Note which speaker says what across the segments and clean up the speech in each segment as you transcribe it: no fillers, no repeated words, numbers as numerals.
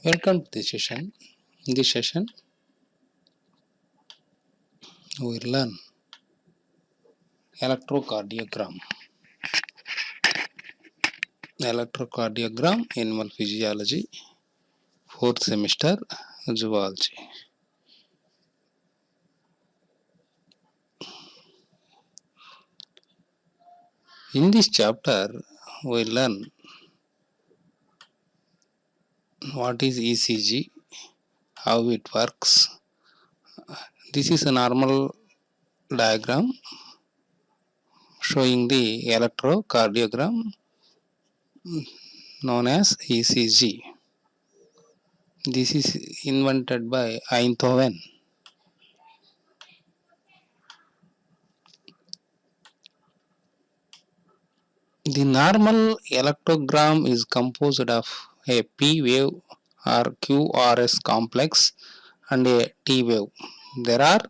Speaker 1: Welcome to the session. In this session, we will learn electrocardiogram. Electrocardiogram, animal physiology, 4th semester, zoology. In this chapter, we learn what is ECG, how it works. This is a normal diagram showing the electrocardiogram known as ECG. This is invented by Einthoven. The normal electrogram is composed of a P wave or QRS complex and a T wave. There are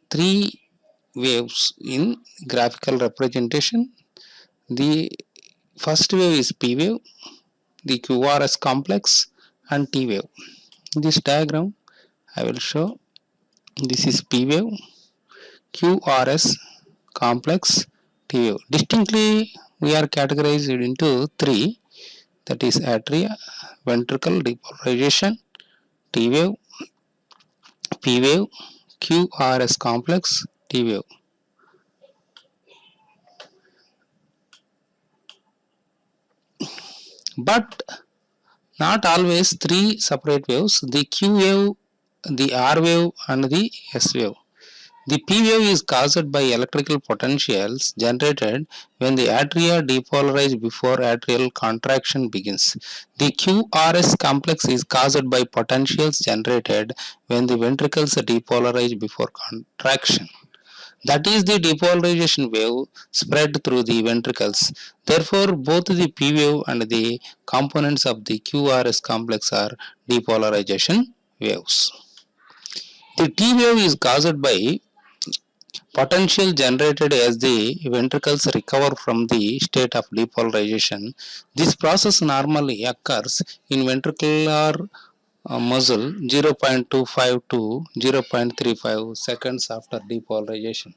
Speaker 1: three waves in graphical representation. The first wave is P wave, the QRS complex and T wave. In this diagram, I will show this is P wave, QRS complex, T wave. Distinctly, we are categorized into three, that is atria, ventricle depolarization, T wave, P wave, QRS complex, T wave. But not always three separate waves, the Q wave, the R wave and the S wave. The P wave is caused by electrical potentials generated when the atria depolarize before atrial contraction begins. The QRS complex is caused by potentials generated when the ventricles depolarize before contraction. That is, the depolarization wave spread through the ventricles. Therefore, both the P wave and the components of the QRS complex are depolarization waves. The T wave is caused by potential generated as the ventricles recover from the state of depolarization. This process normally occurs in ventricular muscle 0.25 to 0.35 seconds after depolarization.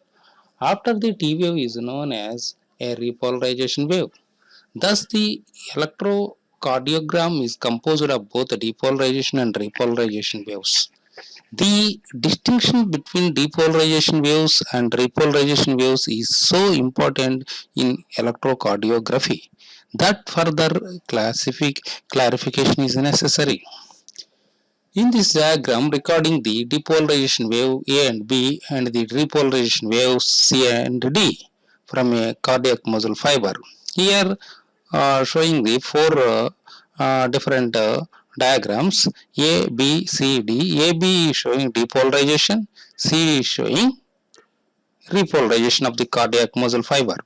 Speaker 1: After the T wave is known as a repolarization wave. Thus, the electrocardiogram is composed of both depolarization and repolarization waves. The distinction between depolarization waves and repolarization waves is so important in electrocardiography that further clarification is necessary. In this diagram, recording the depolarization wave A and B and the repolarization waves C and D from a cardiac muscle fiber. Here, showing the four different diagrams A, B, C, D. AB is showing depolarization, C is showing repolarization of the cardiac muscle fiber.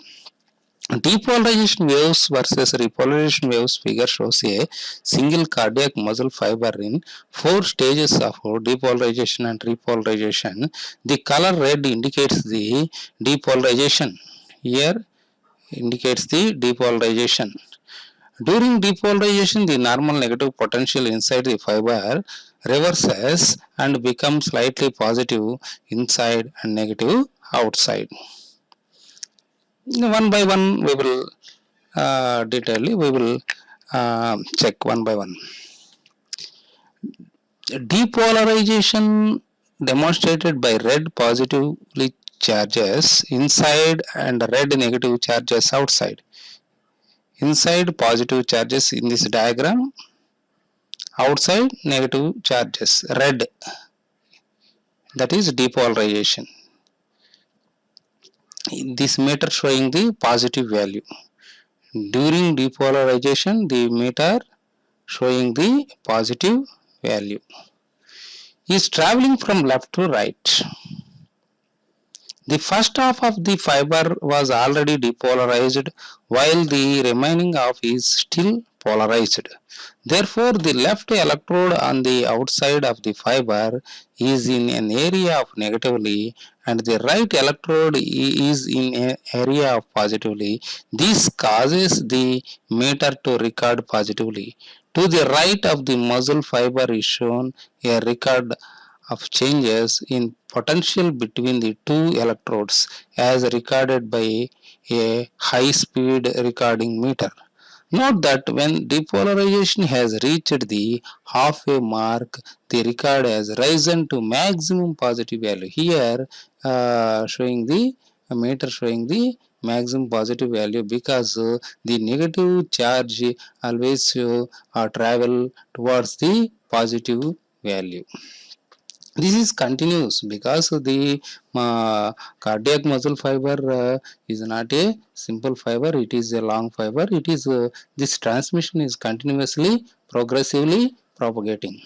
Speaker 1: Depolarization waves versus repolarization waves figure shows a single cardiac muscle fiber in four stages of depolarization and repolarization. The color red indicates the depolarization. Here indicates the depolarization. During depolarization, the normal negative potential inside the fiber reverses and becomes slightly positive inside and negative outside. One by one, we will check one by one. Depolarization demonstrated by red positively charges inside and red negative charges outside. Inside positive charges in this diagram, outside negative charges, red, that is depolarization. This meter showing the positive value. During depolarization, the meter showing the positive value is traveling from left to right. The first half of the fiber was already depolarized while the remaining half is still polarized. Therefore, the left electrode on the outside of the fiber is in an area of negatively and the right electrode is in an area of positively. This causes the meter to record positively. To the right of the muzzle fiber is shown a record of changes in potential between the two electrodes as recorded by a high speed recording meter. Note that when depolarization has reached the halfway mark, the record has risen to maximum positive value. Here, showing the meter showing the maximum positive value because the negative charge always travel towards the positive value. This is continuous because the cardiac muscle fiber is not a simple fiber, it is a long fiber. It is this transmission is continuously progressively propagating.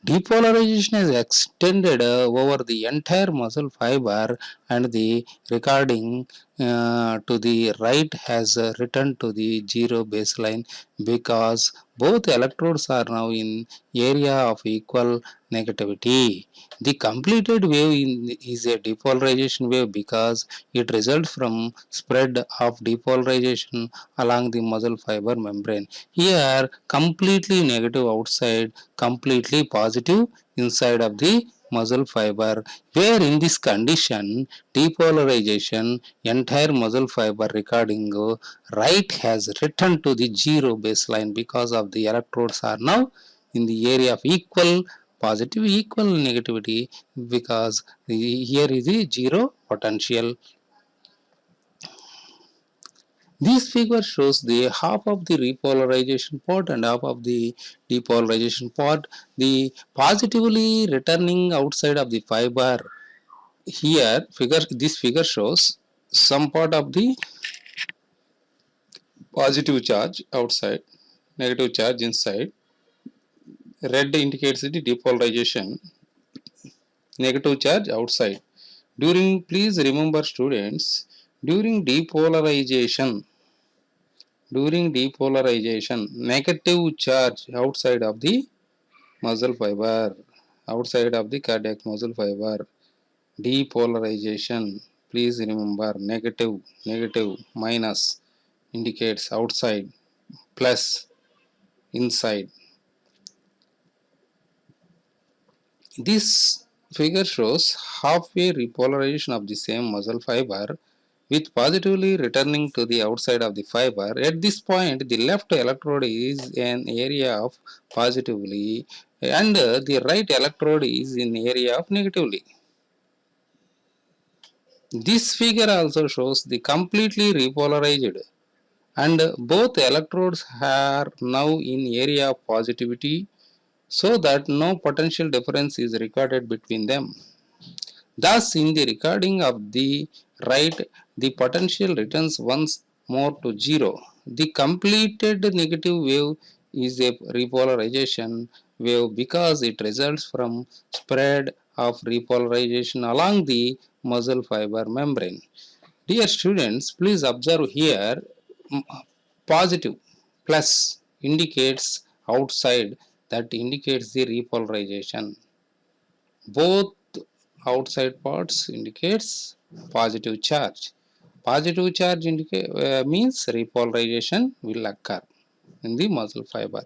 Speaker 1: Depolarization is extended over the entire muscle fiber and the recording to the right has returned to the zero baseline because both electrodes are now in area of equal negativity. The completed wave is a depolarization wave because it results from spread of depolarization along the muscle fiber membrane. Here completely negative outside, completely positive inside of the muscle fiber, where in this condition depolarization entire muscle fiber recording right has returned to the zero baseline because of the electrodes are now in the area of equal positive equal negativity because here is the zero potential. This figure shows the half of the repolarization part and half of the depolarization part. The positively returning outside of the fiber. Here this figure shows some part of the positive charge outside, negative charge inside. Red indicates the depolarization, negative charge outside. Please remember students, during depolarization, negative charge outside of the muscle fiber, outside of the cardiac muscle fiber, depolarization, please remember negative, minus indicates outside, plus inside. This figure shows halfway repolarization of the same muscle fiber with positively returning to the outside of the fiber. At this point, the left electrode is an area of positively and the right electrode is in area of negatively. This figure also shows the completely repolarized and both electrodes are now in area of positivity so that no potential difference is recorded between them. Thus, in the recording of the right, the potential returns once more to zero. The completed negative wave is a repolarization wave because it results from spread of repolarization along the muscle fiber membrane. Dear students, please observe here positive plus indicates outside, that indicates the repolarization. Both outside parts indicates positive charge. Positive charge means repolarization will occur in the muscle fiber.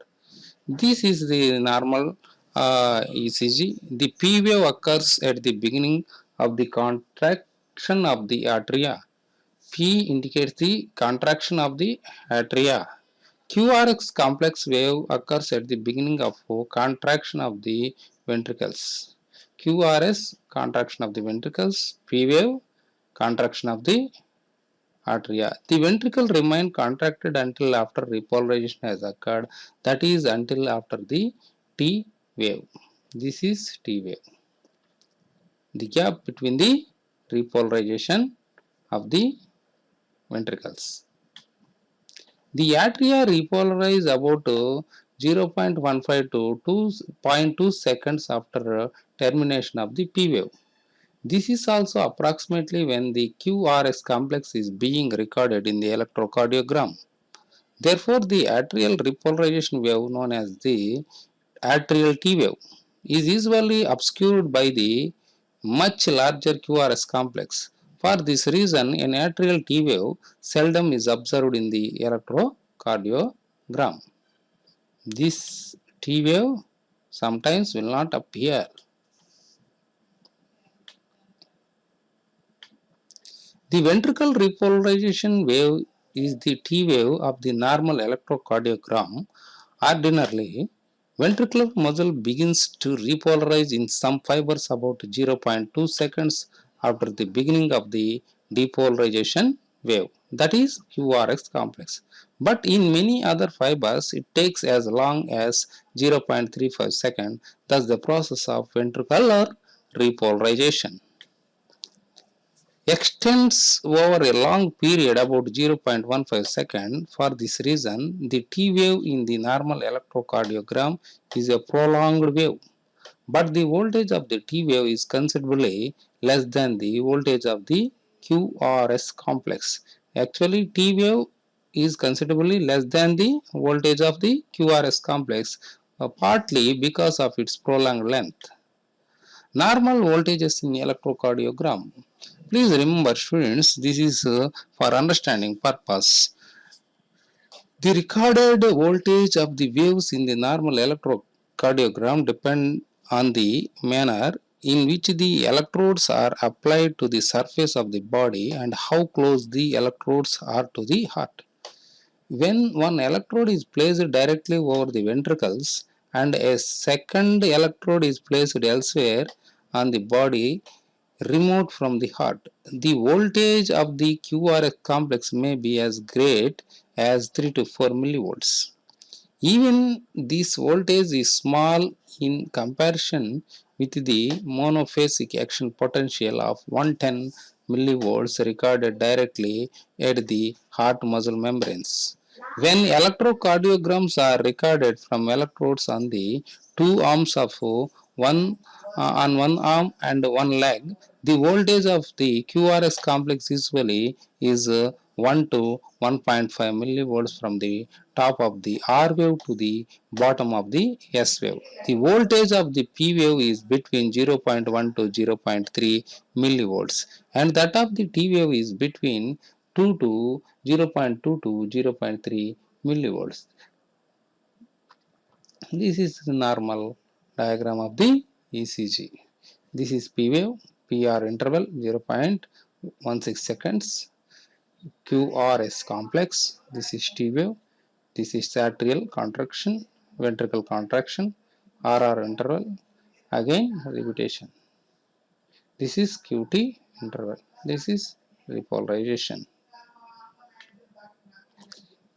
Speaker 1: This is the normal ECG. The P wave occurs at the beginning of the contraction of the atria. P indicates the contraction of the atria. QRX complex wave occurs at the beginning of contraction of the ventricles. QRS contraction of the ventricles, P wave contraction of the atria. The ventricle remain contracted until after repolarization has occurred, that is until after the T wave. This is T wave. The gap between the repolarization of the ventricles. The atria repolarize about 0.15 to 2.2 seconds after termination of the P wave. This is also approximately when the QRS complex is being recorded in the electrocardiogram. Therefore, the atrial repolarization wave known as the atrial T wave is usually obscured by the much larger QRS complex. For this reason, an atrial T wave seldom is observed in the electrocardiogram. This T wave sometimes will not appear. The ventricle repolarization wave is the T wave of the normal electrocardiogram. Ordinarily, ventricular muscle begins to repolarize in some fibers about 0.2 seconds after the beginning of the depolarization wave, that is QRS complex. But in many other fibers, it takes as long as 0.35 seconds, thus the process of ventricular repolarization extends over a long period about 0.15 second. For this reason, the T wave in the normal electrocardiogram is a prolonged wave, but the voltage of the T wave is considerably less than the voltage of the QRS complex. Actually, T wave is considerably less than the voltage of the QRS complex, partly because of its prolonged length. Normal voltages in electrocardiogram. Please remember students, this is for understanding purpose. The recorded voltage of the waves in the normal electrocardiogram depend on the manner in which the electrodes are applied to the surface of the body and how close the electrodes are to the heart. When one electrode is placed directly over the ventricles and a second electrode is placed elsewhere on the body, remote from the heart, the voltage of the QRS complex may be as great as 3 to 4 millivolts. Even this voltage is small in comparison with the monophasic action potential of 110 millivolts recorded directly at the heart muscle membranes. When electrocardiograms are recorded from electrodes on the two arms of one on one arm and one leg, the voltage of the QRS complex usually is 1 to 1.5 millivolts from the top of the R wave to the bottom of the S wave. The voltage of the P wave is between 0.1 to 0.3 millivolts and that of the T wave is between 2 to 0.2 to 0.3 millivolts. This is the normal diagram of the ECG. This is P wave, PR interval 0.16 seconds, QRS complex, this is T wave, this is atrial contraction, ventricle contraction, RR interval, again repetition. This is QT interval, this is repolarization.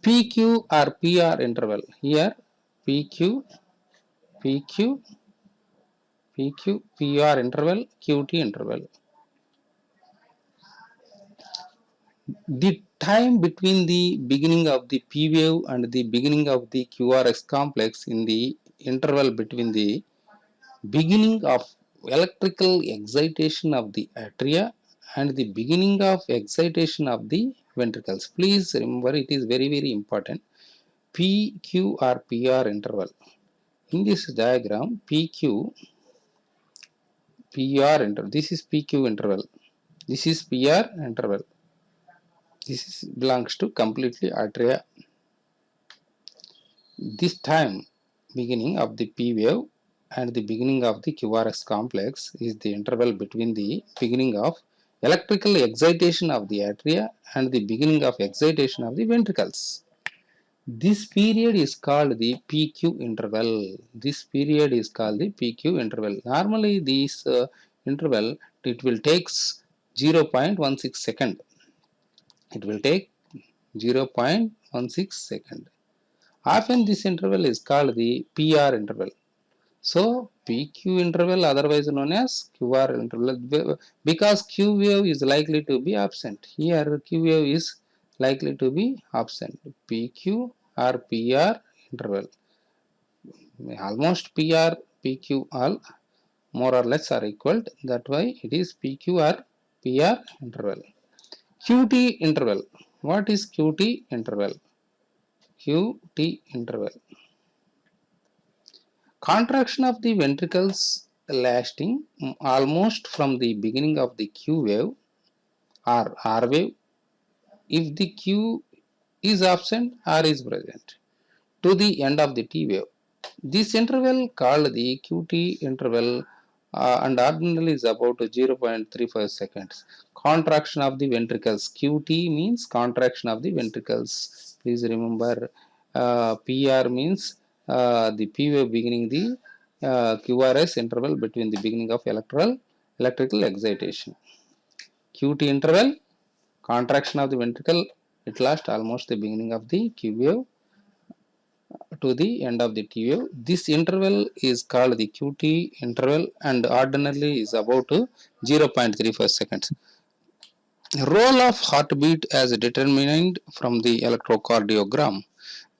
Speaker 1: PQ or PR interval, here PQ, PQ, PQ, PR interval, QT interval. The time between the beginning of the P wave and the beginning of the QRS complex in the interval between the beginning of electrical excitation of the atria and the beginning of excitation of the ventricles. Please remember, it is very important. PQ or PR interval. In this diagram, PQ, PR interval. This is PQ interval. This is PR interval. This belongs to completely atria. This time beginning of the P wave and the beginning of the QRS complex is the interval between the beginning of electrical excitation of the atria and the beginning of excitation of the ventricles. This period is called the PQ interval. This period is called the PQ interval. Normally this interval, it will take 0.16 second. It will take 0.16 second. Often this interval is called the PR interval. So PQ interval, otherwise known as QR interval, because Q wave is likely to be absent. Here Q wave is likely to be absent. PQ or PR interval. Almost PR, PQ all more or less are equal. That why it is PQ or PR interval. QT interval. What is QT interval? QT interval. Contraction of the ventricles lasting almost from the beginning of the Q wave or R wave if the Q is absent or is present to the end of the T wave. This interval called the QT interval and ordinarily is about 0.35 seconds. Contraction of the ventricles. QT means contraction of the ventricles. Please remember PR means the P wave beginning the QRS interval between the beginning of electrical excitation. QT interval, contraction of the ventricle, it lasts almost the beginning of the Q wave to the end of the T wave. This interval is called the QT interval and ordinarily is about 0.35 seconds. Role of heartbeat as determined from the electrocardiogram.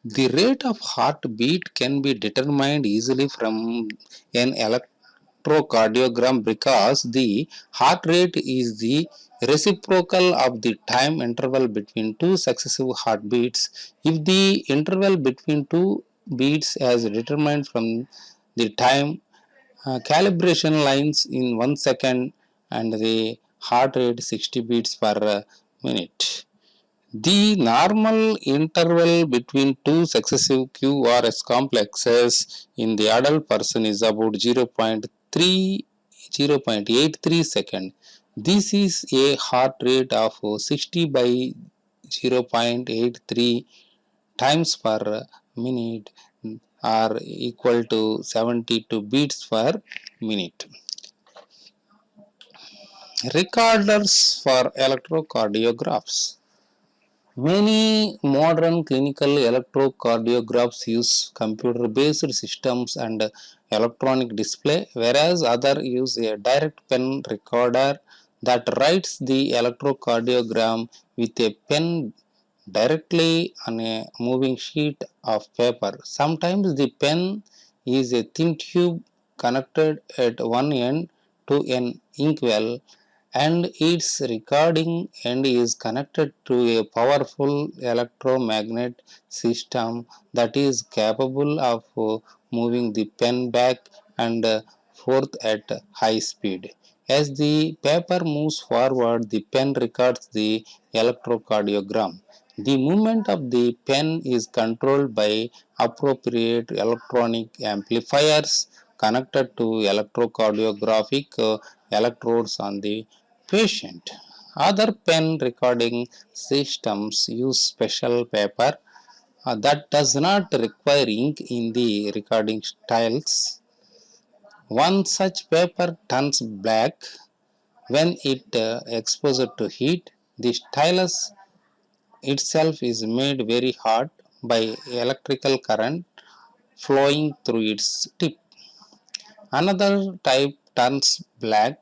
Speaker 1: The rate of heartbeat can be determined easily from an electrocardiogram because the heart rate is the reciprocal of the time interval between two successive heartbeats. If the interval between two beats as determined from the time calibration lines in 1 second and the heart rate 60 beats per minute. The normal interval between two successive QRS complexes in the adult person is about 0.83 second. This is a heart rate of 60 by 0.83 times per minute are equal to 72 beats per minute. Recorders for electrocardiographs. Many modern clinical electrocardiographs use computer-based systems and electronic display, whereas others use a direct pen recorder that writes the electrocardiogram with a pen directly on a moving sheet of paper. Sometimes the pen is a thin tube connected at one end to an inkwell and its recording end is connected to a powerful electromagnet system that is capable of moving the pen back and forth at high speed. As the paper moves forward, the pen records the electrocardiogram. The movement of the pen is controlled by appropriate electronic amplifiers connected to electrocardiographic electrodes on the patient. Other pen recording systems use special paper that does not require ink in the recording styles. One such paper turns black when it exposed to heat. The stylus itself is made very hot by electrical current flowing through its tip. Another type turns black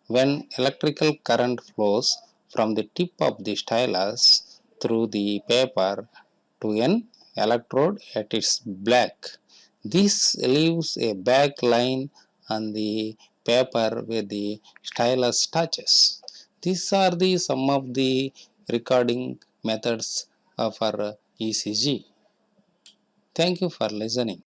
Speaker 1: when electrical current flows from the tip of the stylus through the paper to an electrode at its back. This leaves a black line on the paper where the stylus touches. These are the some of the recording methods for ECG. Thank you for listening.